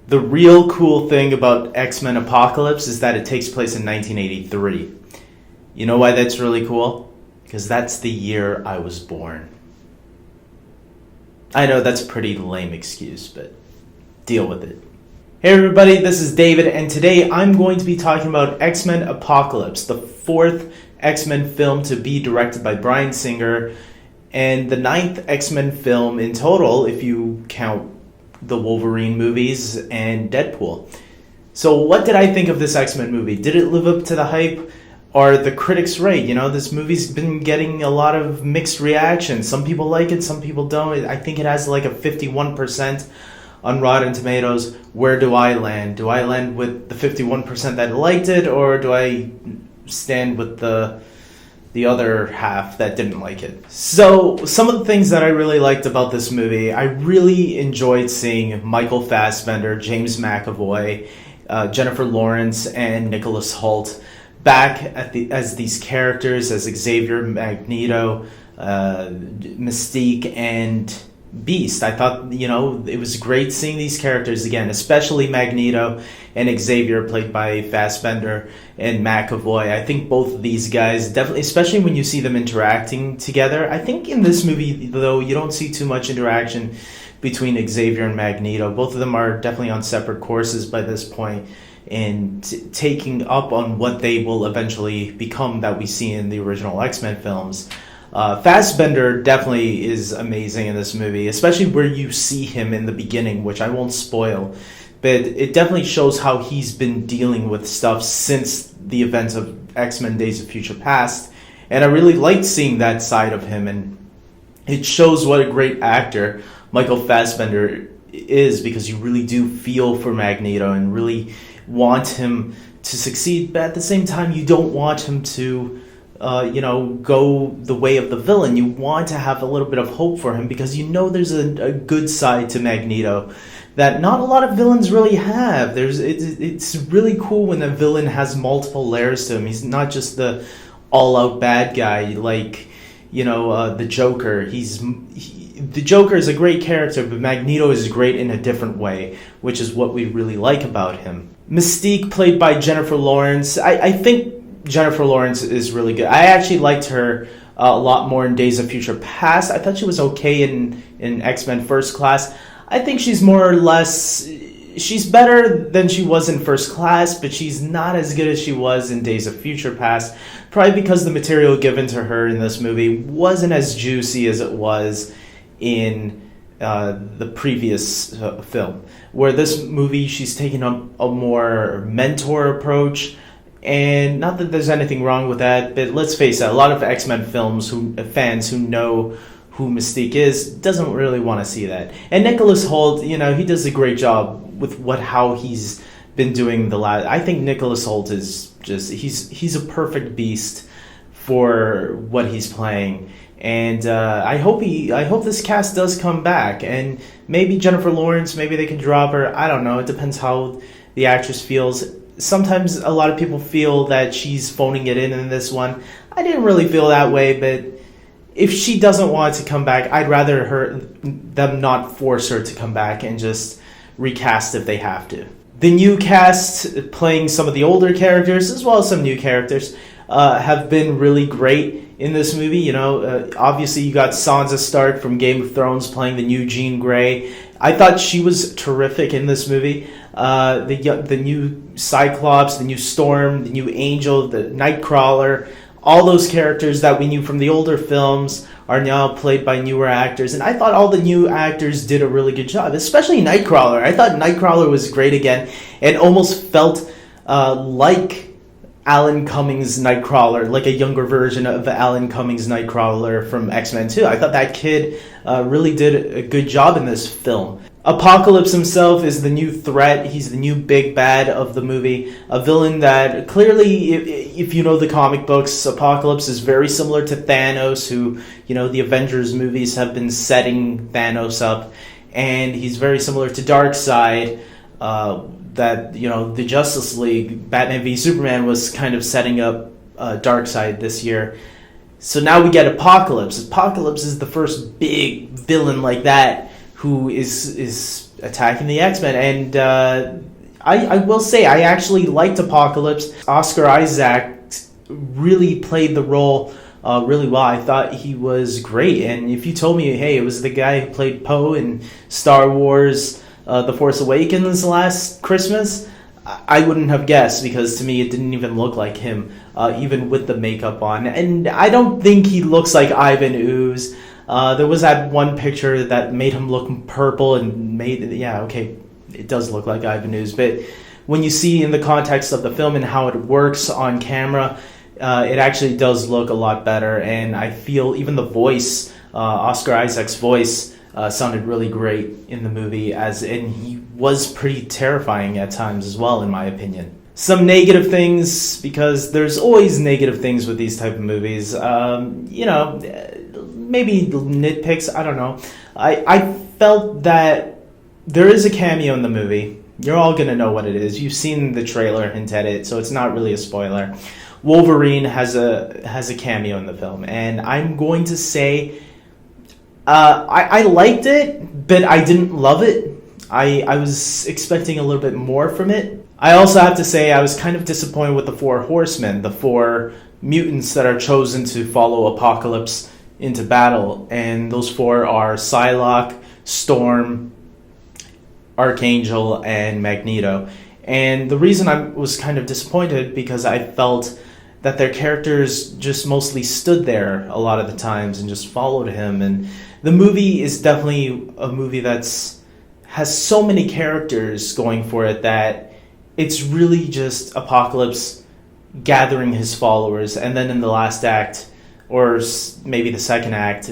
The real cool thing about X-Men Apocalypse is that it takes place in 1983. You know why that's really cool? Because that's the year I was born. I know that's a pretty lame excuse, but deal with it. Hey everybody, this is David, and today I'm going to be talking about X-Men Apocalypse, the fourth X-Men film to be directed by Bryan Singer, and the ninth X-Men film in total, if you count the Wolverine movies and Deadpool. So what did I think of this X-Men movie? Did it live up to the hype? Are the critics right? You know, this movie's been getting a lot of mixed reactions. Some people like it, some people don't. I think it has like a 51% on Rotten Tomatoes. Where do I land? Do I land with the 51% that liked it, or do I stand with the other half that didn't like it? So some of the things that I really liked about this movie, I really enjoyed seeing Michael Fassbender, James McAvoy, Jennifer Lawrence, and Nicholas Hoult back as these characters, as Xavier, Magneto, Mystique, and Beast. I thought, it was great seeing these characters again, especially Magneto and Xavier, played by Fassbender and McAvoy. I think both of these guys, definitely, especially when you see them interacting together. I think in this movie, though, you don't see too much interaction between Xavier and Magneto. Both of them are definitely on separate courses by this point, and taking up on what they will eventually become that we see in the original X-Men films. Fassbender definitely is amazing in this movie, especially where you see him in the beginning, which I won't spoil, but it definitely shows how he's been dealing with stuff since the events of X-Men Days of Future Past, and I really liked seeing that side of him, and it shows what a great actor Michael Fassbender is, because you really do feel for Magneto and really want him to succeed, but at the same time you don't want him to go the way of the villain. You want to have a little bit of hope for him, because there's a good side to Magneto that not a lot of villains really have. It's really cool when a villain has multiple layers to him. He's not just the all-out bad guy like the Joker. The Joker is a great character, but Magneto is great in a different way, which is what we really like about him. Mystique, played by Jennifer Lawrence. I think Jennifer Lawrence is really good. I actually liked her a lot more in Days of Future Past. I thought she was okay in X-Men First Class. I think she's more or less... She's better than she was in First Class, but she's not as good as she was in Days of Future Past, probably because the material given to her in this movie wasn't as juicy as it was in the previous film, where this movie she's taken a more mentor approach. And not that there's anything wrong with that, but let's face it, a lot of X-Men fans who know who Mystique is doesn't really want to see that. And Nicholas Hoult, he does a great job with how he's been doing the last. I think Nicholas Hoult is he's a perfect beast for what he's playing. And I hope this cast does come back, and maybe Jennifer Lawrence, maybe they can drop her. I don't know. It depends how the actress feels. Sometimes a lot of people feel that she's phoning it in this one. I didn't really feel that way, but if she doesn't want to come back, I'd rather them not force her to come back and just recast if they have to. The new cast, playing some of the older characters as well as some new characters, have been really great in this movie. Obviously you got Sansa Stark from Game of Thrones playing the new Jean Grey. I thought she was terrific in this movie. The new Cyclops, the new Storm, the new Angel, the Nightcrawler, all those characters that we knew from the older films are now played by newer actors. And I thought all the new actors did a really good job, especially Nightcrawler. I thought Nightcrawler was great again, and almost felt like Alan Cummings' Nightcrawler, like a younger version of Alan Cummings' Nightcrawler from X-Men 2. I thought that kid really did a good job in this film. Apocalypse himself is the new threat. He's the new big bad of the movie. A villain that clearly, if you know the comic books, Apocalypse is very similar to Thanos, who, the Avengers movies have been setting Thanos up. And he's very similar to Darkseid, that, the Justice League, Batman v Superman, was kind of setting up Darkseid this year. So now we get Apocalypse. Apocalypse is the first big villain like that, who is attacking the X-Men. And I will say, I actually liked Apocalypse. Oscar Isaac really played the role really well. I thought he was great. And if you told me, hey, it was the guy who played Poe in Star Wars The Force Awakens last Christmas, I wouldn't have guessed, because to me it didn't even look like him, even with the makeup on. And I don't think he looks like Ivan Ooze. There was that one picture that made him look purple and it does look like Ivan Ooze. But when you see in the context of the film and how it works on camera, it actually does look a lot better. And I feel even the voice, Oscar Isaac's voice, sounded really great in the movie, and he was pretty terrifying at times as well, in my opinion. Some negative things, because there's always negative things with these type of movies. Maybe nitpicks, I don't know. I felt that there is a cameo in the movie. You're all going to know what it is. You've seen the trailer hint at it, so it's not really a spoiler. Wolverine has a cameo in the film, and I'm going to say I liked it, but I didn't love it. I was expecting a little bit more from it. I also have to say I was kind of disappointed with the 4 horsemen, the 4 mutants that are chosen to follow Apocalypse into battle. And those 4 are Psylocke, Storm, Archangel, and Magneto. And the reason I was kind of disappointed, because I felt that their characters just mostly stood there a lot of the times and just followed him. And the movie is definitely a movie has so many characters going for it that it's really just Apocalypse gathering his followers, and then in the last act, or maybe the second act,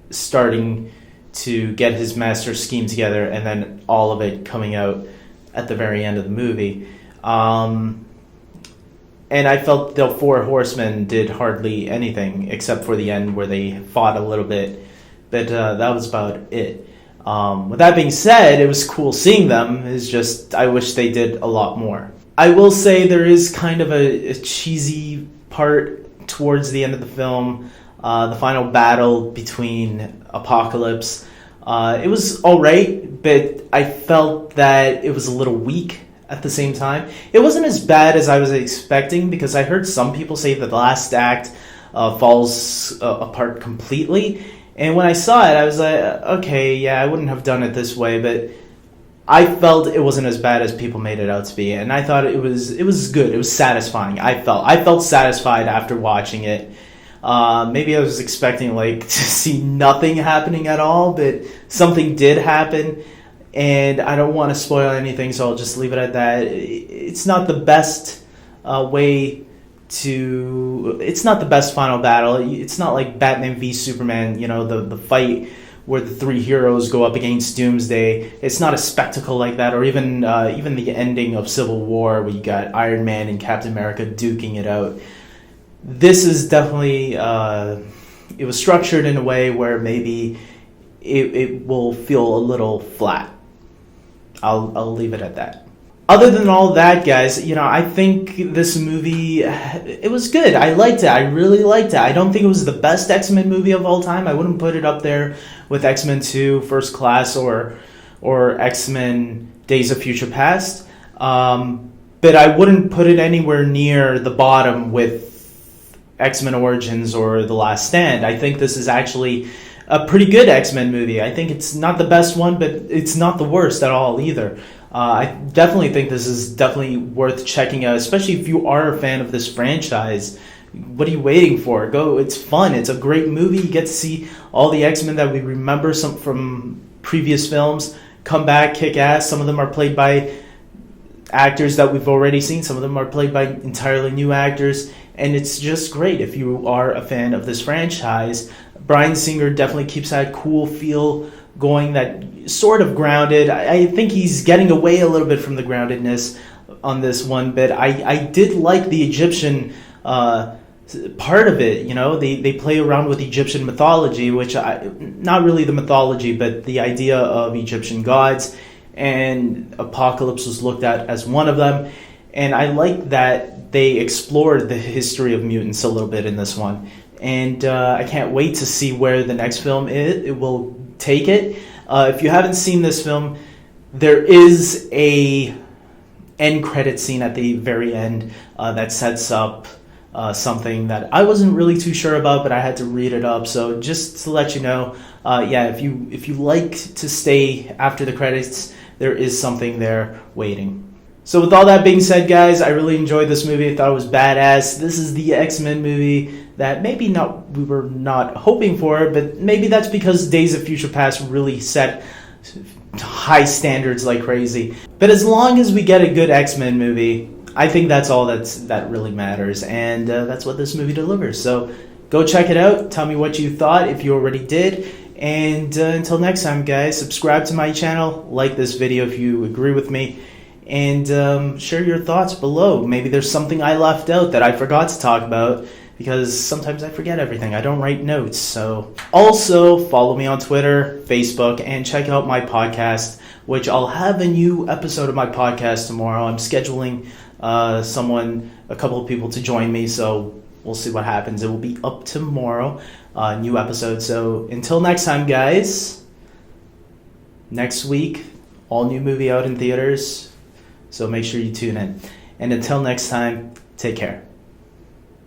starting to get his master scheme together, and then all of it coming out at the very end of the movie. And I felt the 4 horsemen did hardly anything except for the end where they fought a little bit, but that was about it. With that being said, it was cool seeing them. It's just I wish they did a lot more. I will say there is kind of a cheesy part towards the end of the film. The final battle between Apocalypse. It was alright, but I felt that it was a little weak at the same time. It wasn't as bad as I was expecting, because I heard some people say that the last act falls apart completely. And when I saw it, I was like, okay, yeah, I wouldn't have done it this way, but I felt it wasn't as bad as people made it out to be, and I thought it was good. It was satisfying. I felt satisfied after watching it. Maybe I was expecting to see nothing happening at all, but something did happen, and I don't want to spoil anything, so I'll just leave it at that. It's not the best it's not the best final battle. It's not like Batman v Superman, the fight where the 3 heroes go up against Doomsday. It's not a spectacle like that, or even the ending of Civil War where you got Iron Man and Captain America duking it out. This is definitely it was structured in a way where maybe it will feel a little flat. I'll leave it at that. Other than all that, guys, I think this movie, it was good. I liked it. I really liked it. I don't think it was the best X-Men movie of all time. I wouldn't put it up there with X-Men 2, First Class, or X-Men Days of Future Past. But I wouldn't put it anywhere near the bottom with X-Men Origins or The Last Stand. I think this is actually a pretty good X-Men movie. I think it's not the best one, but it's not the worst at all either. I definitely think this is definitely worth checking out, especially if you are a fan of this franchise. What are you waiting for? Go! It's fun. It's a great movie. You get to see all the X-Men that we remember from previous films come back, kick ass. Some of them are played by actors that we've already seen. Some of them are played by entirely new actors. And it's just great if you are a fan of this franchise. Bryan Singer definitely keeps that cool feel going, that sort of grounded. I think he's getting away a little bit from the groundedness on this one, but I did like the Egyptian part of it. They play around with Egyptian mythology, which not really the mythology, but the idea of Egyptian gods, and Apocalypse was looked at as one of them. And I like that they explored the history of mutants a little bit in this one. And I can't wait to see where the next film it will take it. If you haven't seen this film, There is a end credit scene at the very end that sets up something that I wasn't really too sure about, but I had to read it up. So just to let you know, if you like to stay after the credits, there is something there waiting. So with all that being said, guys, I really enjoyed this movie. I thought it was badass. This is the X-Men movie that we were not hoping for, but maybe that's because Days of Future Past really set high standards like crazy. But as long as we get a good X-Men movie, I think that's all that really matters, and that's what this movie delivers. So go check it out. Tell me what you thought if you already did. And until next time, guys, subscribe to my channel, like this video if you agree with me, and share your thoughts below. Maybe there's something I left out that I forgot to talk about, because sometimes I forget everything. I don't write notes. So also follow me on Twitter, Facebook, and check out my podcast, which I'll have a new episode of my podcast tomorrow. I'm scheduling a couple of people to join me, so we'll see what happens. It will be up tomorrow, new episode. So until next time, guys, next week, all new movie out in theaters, so make sure you tune in. And until next time, take care.